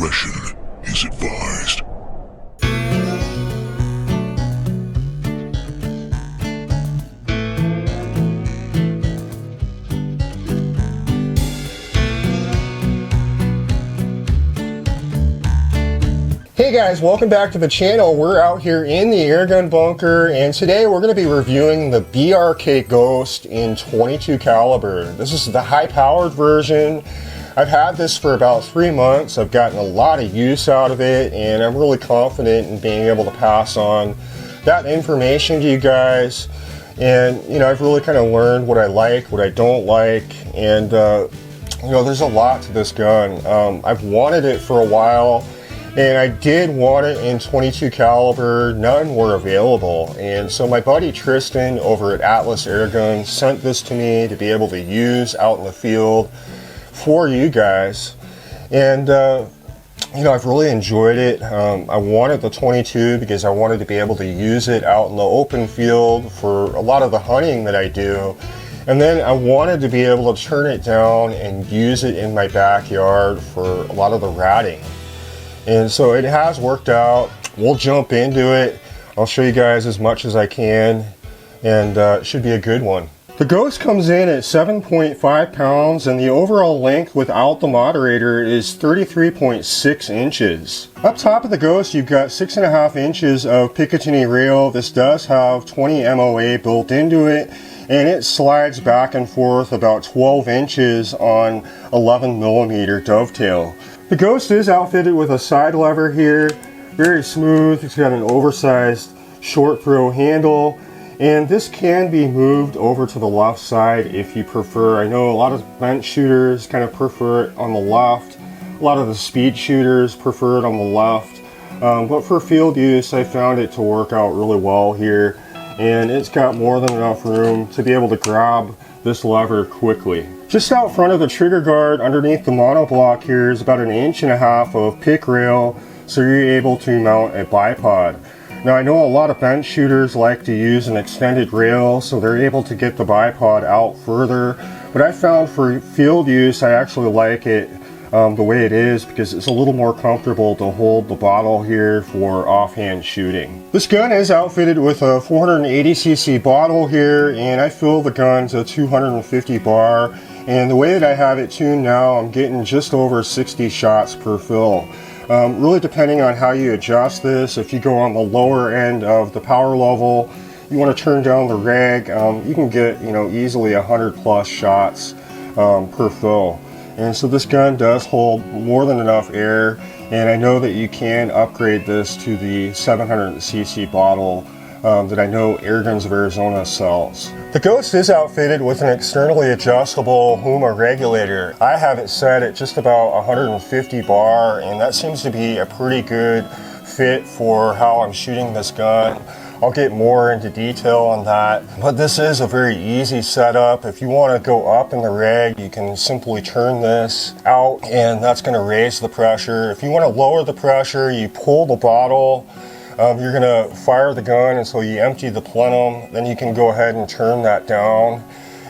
discretion is advised. Hey guys, welcome back to the channel. We're out here in the airgun bunker, and today we're going to be reviewing the BRK Ghost in 22 caliber. This is the high-powered version. I've had this for about 3 months. I've gotten a lot of use out of it, and I'm really confident in being able to pass on that information to you guys. And you know, I've really kind of learned what I like, what I don't like, and you know, there's a lot to this gun. I've wanted it for a while. And I did want it in 22 caliber, none were available. And so my buddy Tristan over at Atlas Airgun sent this to me to be able to use out in the field for you guys. And you know, I've really enjoyed it. I wanted the 22 because I wanted to be able to use it out in the open field for a lot of the hunting that I do. And then I wanted to be able to turn it down and use it in my backyard for a lot of the ratting. And so it has worked out. We'll jump into it. I'll show you guys as much as I can, and it should be a good one. The Ghost comes in at 7.5 pounds, and the overall length without the moderator is 33.6 inches. Up top of the Ghost, you've got 6.5 inches of Picatinny rail. This does have 20 MOA built into it, and it slides back and forth about 12 inches on 11mm dovetail. The Ghost is outfitted with a side lever here, very smooth. It's got an oversized short throw handle, and this can be moved over to the left side if you prefer. I know a lot of bench shooters kind of prefer it on the left. A lot of the speed shooters prefer it on the left. But for field use, I found it to work out really well here, and it's got more than enough room to be able to grab this lever quickly. Just out front of the trigger guard, underneath the monoblock here, is about 1.5 inches of pick rail, so you're able to mount a bipod. Now I know a lot of bench shooters like to use an extended rail, so they're able to get the bipod out further, but I found for field use I actually like it the way it is because it's a little more comfortable to hold the bottle here for offhand shooting. This gun is outfitted with a 480cc bottle here, and I fill the gun to 250 bar. And the way that I have it tuned now, I'm getting just over 60 shots per fill. Really depending on how you adjust this, if you go on the lower end of the power level, you want to turn down the reg, you can get, you know, easily 100 plus shots per fill. And so this gun does hold more than enough air, and I know that you can upgrade this to the 700cc bottle that I know Airguns of Arizona sells. The Ghost is outfitted with an externally adjustable HUMA regulator. I have it set at just about 150 bar, and that seems to be a pretty good fit for how I'm shooting this gun. I'll get more into detail on that, but this is a very easy setup. If you want to go up in the reg, you can simply turn this out, and that's going to raise the pressure. If you want to lower the pressure, you pull the bottle. You're going to fire the gun until you empty the plenum, then you can go ahead and turn that down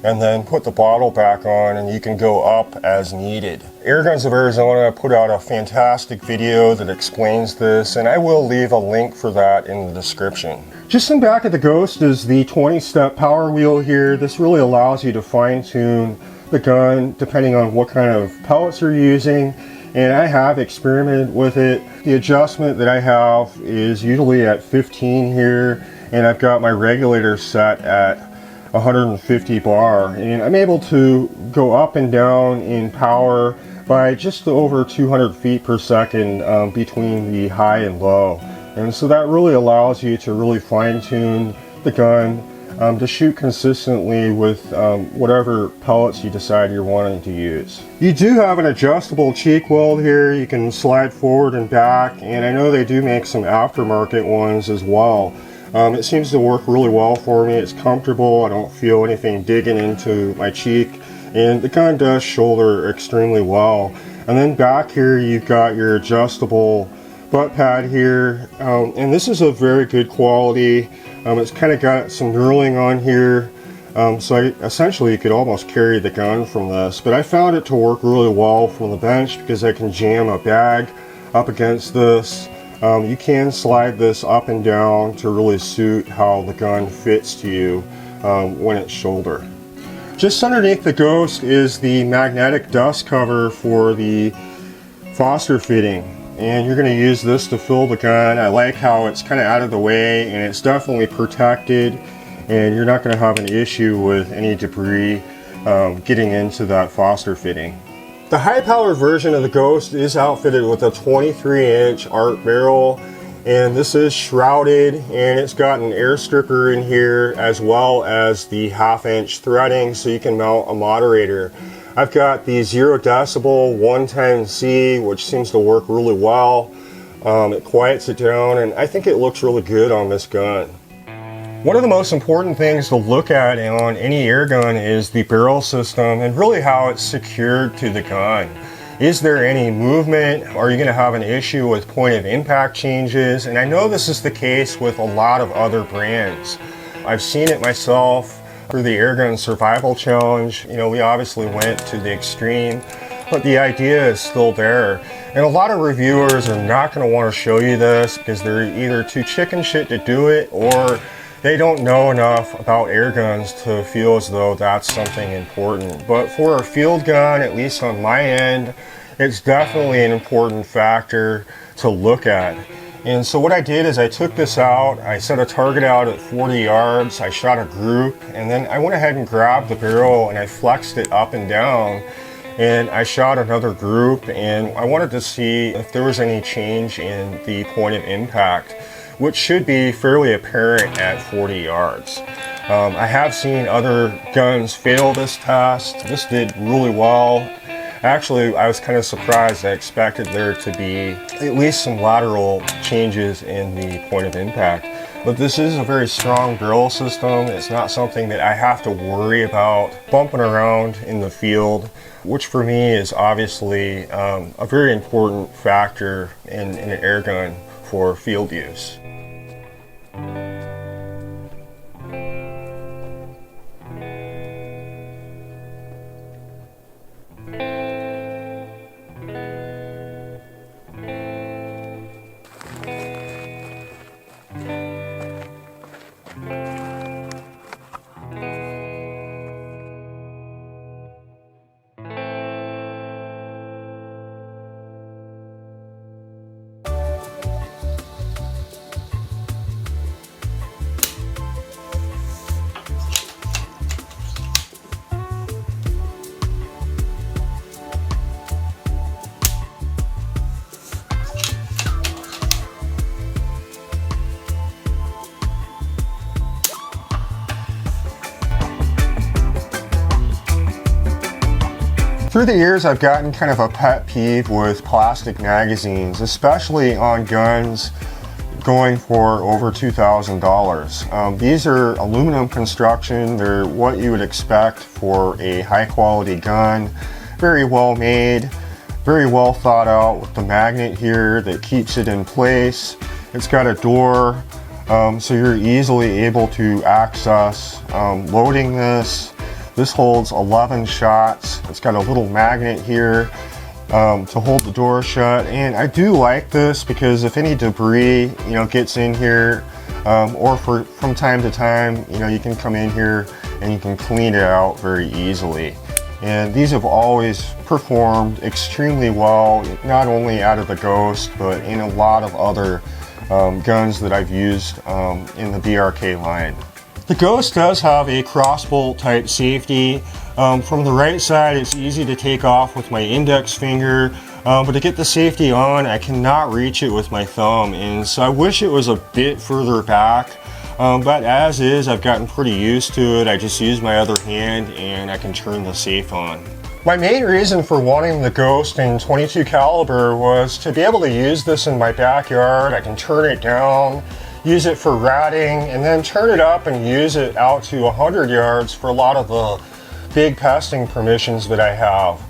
and then put the bottle back on, and you can go up as needed. Airguns of Arizona put out a fantastic video that explains this, and I will leave a link for that in the description. Just in back of the Ghost is the 20-step power wheel here. This really allows you to fine-tune the gun depending on what kind of pellets you're using, and I have experimented with it. The adjustment that I have is usually at 15 here, and I've got my regulator set at 150 bar, and I'm able to go up and down in power by just over 200 feet per second between the high and low. And so that really allows you to really fine-tune the gun to shoot consistently with whatever pellets you decide you're wanting to use. You do have an adjustable cheek weld here. You can slide forward and back, and I know they do make some aftermarket ones as well. It seems to work really well for me. It's comfortable. I don't feel anything digging into my cheek, and the gun does shoulder extremely well. And then back here you've got your adjustable butt pad here, and this is a very good quality. It's kind of got some knurling on here, so essentially you could almost carry the gun from this, but I found it to work really well from the bench because I can jam a bag up against this. You can slide this up and down to really suit how the gun fits to you when it's shoulder. Just underneath the Ghost is the magnetic dust cover for the Foster fitting, and you're going to use this to fill the gun. I like how it's kind of out of the way and it's definitely protected, and you're not going to have an issue with any debris getting into that Foster fitting. The high-powered version of the Ghost is outfitted with a 23-inch art barrel, and this is shrouded, and it's got an air stripper in here as well as the 1/2-inch threading so you can mount a moderator. I've got the 0 decibel 110C, which seems to work really well. It quiets it down, and I think it looks really good on this gun. One of the most important things to look at on any air gun is the barrel system and really how it's secured to the gun. Is there any movement? Are you going to have an issue with point of impact changes? And I know this is the case with a lot of other brands. I've seen it myself through the Airgun Survival Challenge. You know, we obviously went to the extreme, but the idea is still there. And a lot of reviewers are not going to want to show you this because they're either too chicken shit to do it, or they don't know enough about air guns to feel as though that's something important. But for a field gun, at least on my end, it's definitely an important factor to look at. And so what I did is I took this out, I set a target out at 40 yards, I shot a group, and then I went ahead and grabbed the barrel and I flexed it up and down, and I shot another group, and I wanted to see if there was any change in the point of impact, which should be fairly apparent at 40 yards. I have seen other guns fail this test. This did really well. Actually, I was kind of surprised. I expected there to be at least some lateral changes in the point of impact. But this is a very strong barrel system. It's not something that I have to worry about bumping around in the field, which for me is obviously a very important factor in an air gun for field use. Through the years, I've gotten kind of a pet peeve with plastic magazines, especially on guns going for over $2,000. These are aluminum construction. They're what you would expect for a high quality gun. Very well made, very well thought out with the magnet here that keeps it in place. It's got a door, so you're easily able to access loading this. This holds 11 shots. It's got a little magnet here to hold the door shut, and I do like this because if any debris gets in here, or from time to time, you can come in here and you can clean it out very easily. And these have always performed extremely well, not only out of the Ghost, but in a lot of other guns that I've used in the BRK line. The Ghost does have a crossbolt type safety. From the right side, it's easy to take off with my index finger, but to get the safety on, I cannot reach it with my thumb, and so I wish it was a bit further back, but as is, I've gotten pretty used to it. I just use my other hand and I can turn the safe on. My main reason for wanting the Ghost in .22 caliber was to be able to use this in my backyard. I can turn it down, use it for ratting, and then turn it up and use it out to 100 yards for a lot of the big pesting permissions that I have.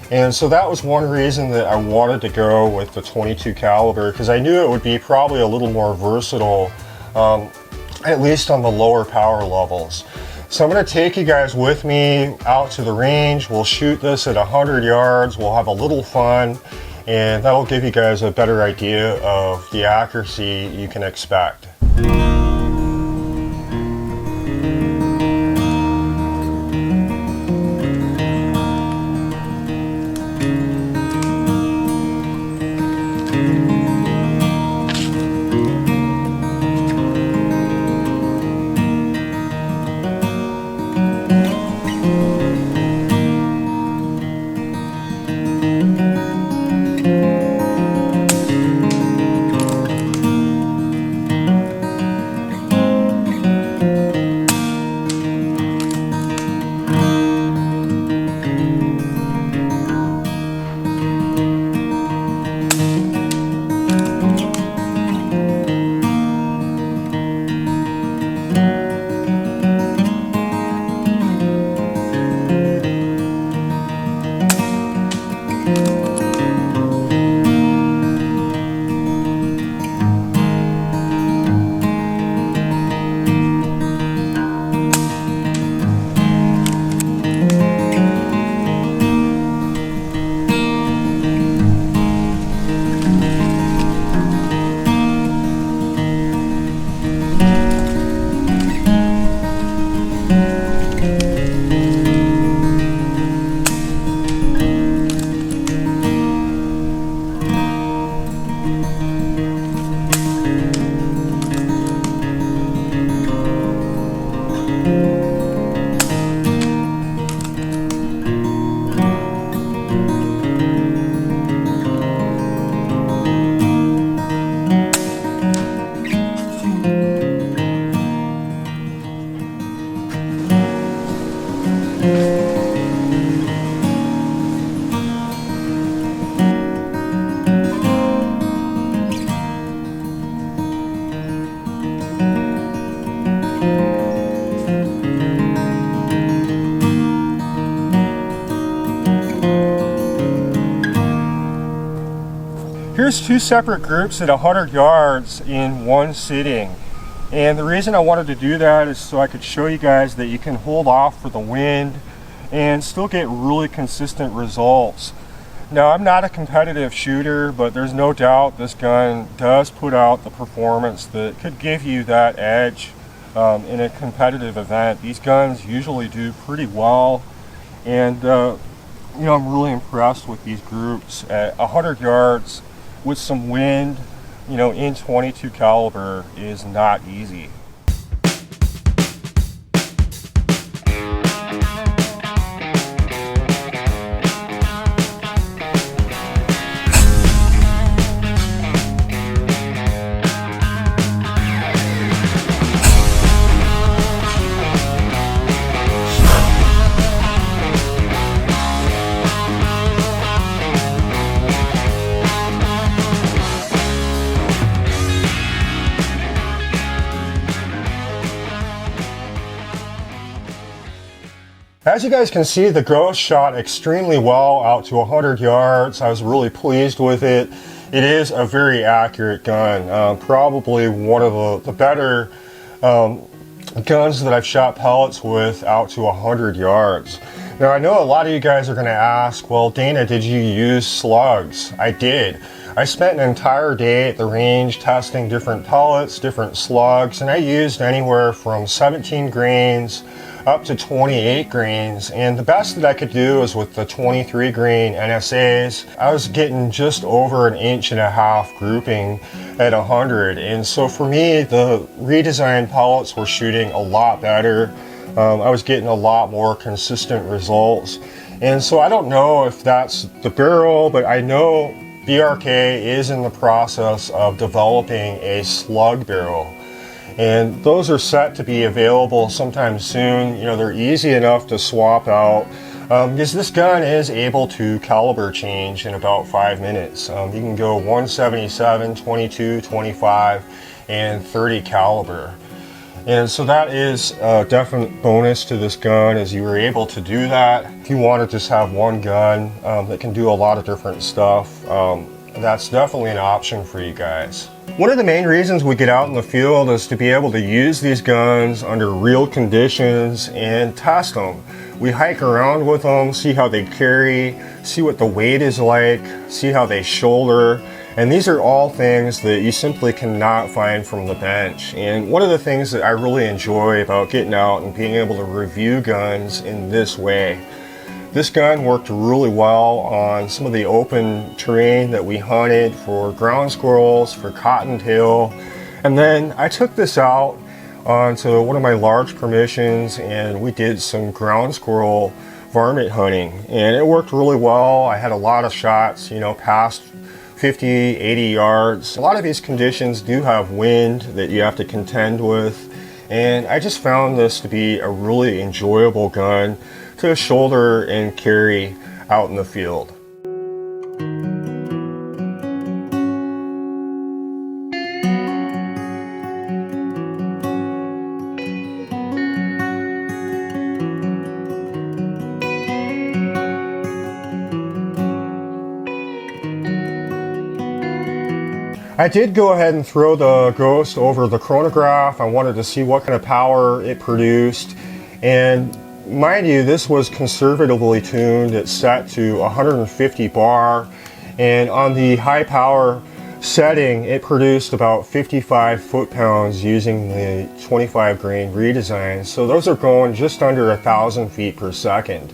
And so that was one reason that I wanted to go with the .22 caliber, because I knew it would be probably a little more versatile, at least on the lower power levels. So I'm going to take you guys with me out to the range. We'll shoot this at 100 yards. We'll have a little fun. and that'll give you guys a better idea of the accuracy you can expect. Here's two separate groups at 100 yards in one sitting. And the reason I wanted to do that is so I could show you guys that you can hold off for the wind and still get really consistent results. Now, I'm not a competitive shooter, but there's no doubt this gun does put out the performance that could give you that edge in a competitive event. These guns usually do pretty well, and you know, I'm really impressed with these groups at 100 yards with some wind. You know, in 22 caliber is not easy. As you guys can see, the Ghost shot extremely well out to 100 yards. I was really pleased with it. It is a very accurate gun. Probably one of the better guns that I've shot pellets with out to 100 yards. Now, I know a lot of you guys are going to ask, well, Dana, did you use slugs? I did. I spent an entire day at the range testing different pellets, different slugs, and I used anywhere from 17 grains up to 28 grains, and the best that I could do was with the 23 grain NSAs. I was getting just over 1.5 inch grouping at 100, and so for me, the redesigned pellets were shooting a lot better. I was getting a lot more consistent results, and so I don't know if that's the barrel, but I know BRK is in the process of developing a slug barrel. And those are set to be available sometime soon. You know, they're easy enough to swap out because this gun is able to caliber change in about 5 minutes. You can go 177, 22, 25, and 30 caliber. And so that is a definite bonus to this gun, is you were able to do that. If you want to just have one gun that can do a lot of different stuff, that's definitely an option for you guys. One of the main reasons we get out in the field is to be able to use these guns under real conditions and test them. We hike around with them, see how they carry, see what the weight is like, see how they shoulder. And these are all things that you simply cannot find from the bench. And one of the things that I really enjoy about getting out and being able to review guns in this way. This gun worked really well on some of the open terrain that we hunted for ground squirrels, for cottontail. And then I took this out onto one of my large permissions and we did some ground squirrel varmint hunting. And it worked really well. I had a lot of shots, past 50, 80 yards. A lot of these conditions do have wind that you have to contend with. And I just found this to be a really enjoyable gun to shoulder and carry out in the field. I did go ahead and throw the Ghost over the chronograph. I wanted to see what kind of power it produced. And mind you, this was conservatively tuned. It's set to 150 bar. And on the high power setting, it produced about 55 foot-pounds using the 25 grain redesign. So those are going just under 1,000 feet per second.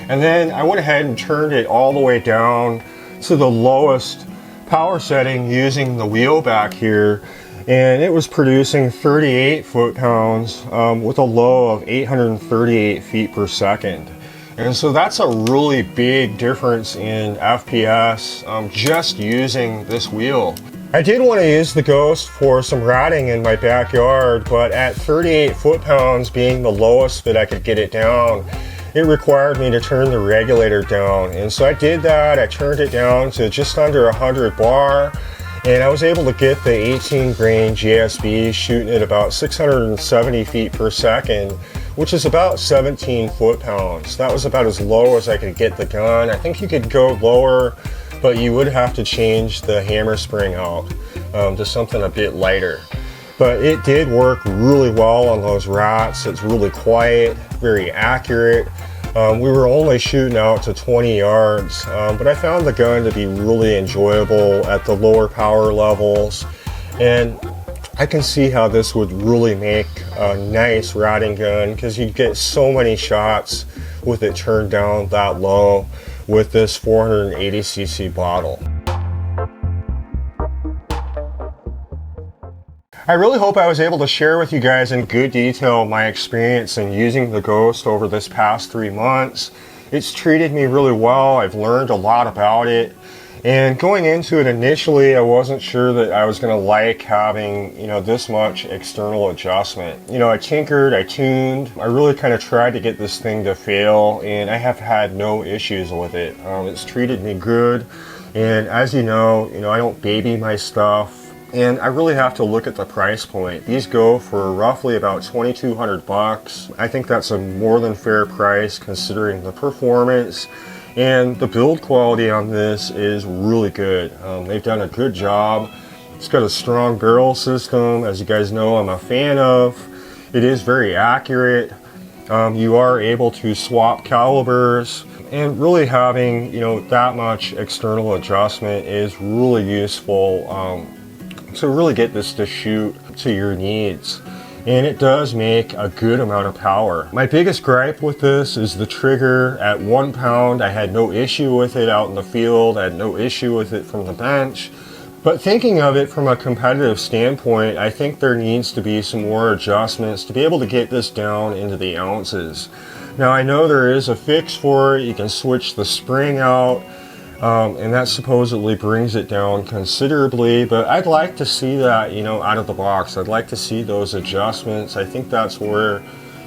And then I went ahead and turned it all the way down to the lowest power setting using the wheel back here, and it was producing 38 foot-pounds with a low of 838 feet per second. And so that's a really big difference in FPS just using this wheel. I did want to use the Ghost for some ratting in my backyard, but at 38 foot-pounds being the lowest that I could get it down, it required me to turn the regulator down. And so I did that. I turned it down to just under 100 bar, and I was able to get the 18 grain GSB shooting at about 670 feet per second, which is about 17 foot-pounds. That was about as low as I could get the gun. I think you could go lower, but you would have to change the hammer spring out to something a bit lighter. But it did work really well on those rats. It's really quiet, very accurate. We were only shooting out to 20 yards, but I found the gun to be really enjoyable at the lower power levels. And I can see how this would really make a nice ratting gun because you'd get so many shots with it turned down that low with this 480cc bottle. I really hope I was able to share with you guys in good detail my experience in using the Ghost over this past 3 months. It's treated me really well. I've learned a lot about it. And going into it initially, I wasn't sure that I was going to like having, this much external adjustment. I tinkered, I tuned, I really kind of tried to get this thing to fail, and I have had no issues with it. It's treated me good. And as you know, I don't baby my stuff. And I really have to look at the price point. These go for roughly about $2,200. I think that's a more than fair price considering the performance, and the build quality on this is really good. They've done a good job. It's got a strong barrel system, as you guys know I'm a fan of. It is very accurate. You are able to swap calibers, and really having that much external adjustment is really useful to really get this to shoot to your needs. And it does make a good amount of power. My biggest gripe with this is the trigger at 1 pound. I had no issue with it out in the field. I had no issue with it from the bench. But thinking of it from a competitive standpoint, I think there needs to be some more adjustments to be able to get this down into the ounces. Now I know there is a fix for it. You can switch the spring out. And that supposedly brings it down considerably, but I'd like to see that, out of the box. I'd like to see those adjustments. I think that's where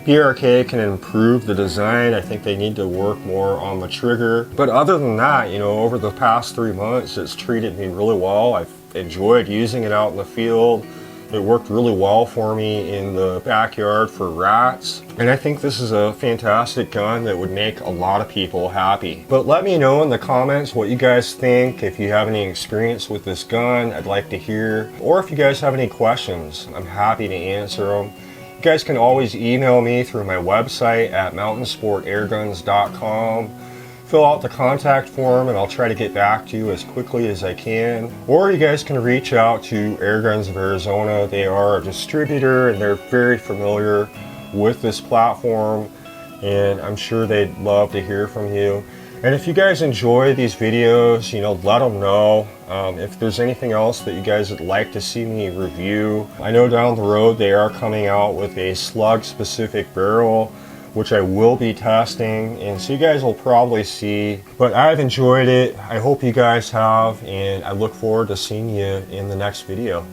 BRK can improve the design. I think they need to work more on the trigger. But other than that, over the past 3 months, it's treated me really well. I've enjoyed using it out in the field. It worked really well for me in the backyard for rats. And I think this is a fantastic gun that would make a lot of people happy. But let me know in the comments what you guys think. If you have any experience with this gun, I'd like to hear. Or if you guys have any questions, I'm happy to answer them. You guys can always email me through my website at mountainsportairguns.com. Fill out the contact form and I'll try to get back to you as quickly as I can. Or you guys can reach out to Airguns of Arizona. They are a distributor and they're very familiar with this platform, and I'm sure they'd love to hear from you. And if you guys enjoy these videos, you know, let them know. If there's anything else that you guys would like to see me review. I know down the road they are coming out with a slug specific barrel, which I will be testing, and so you guys will probably see. But I've enjoyed it. I hope you guys have, and I look forward to seeing you in the next video.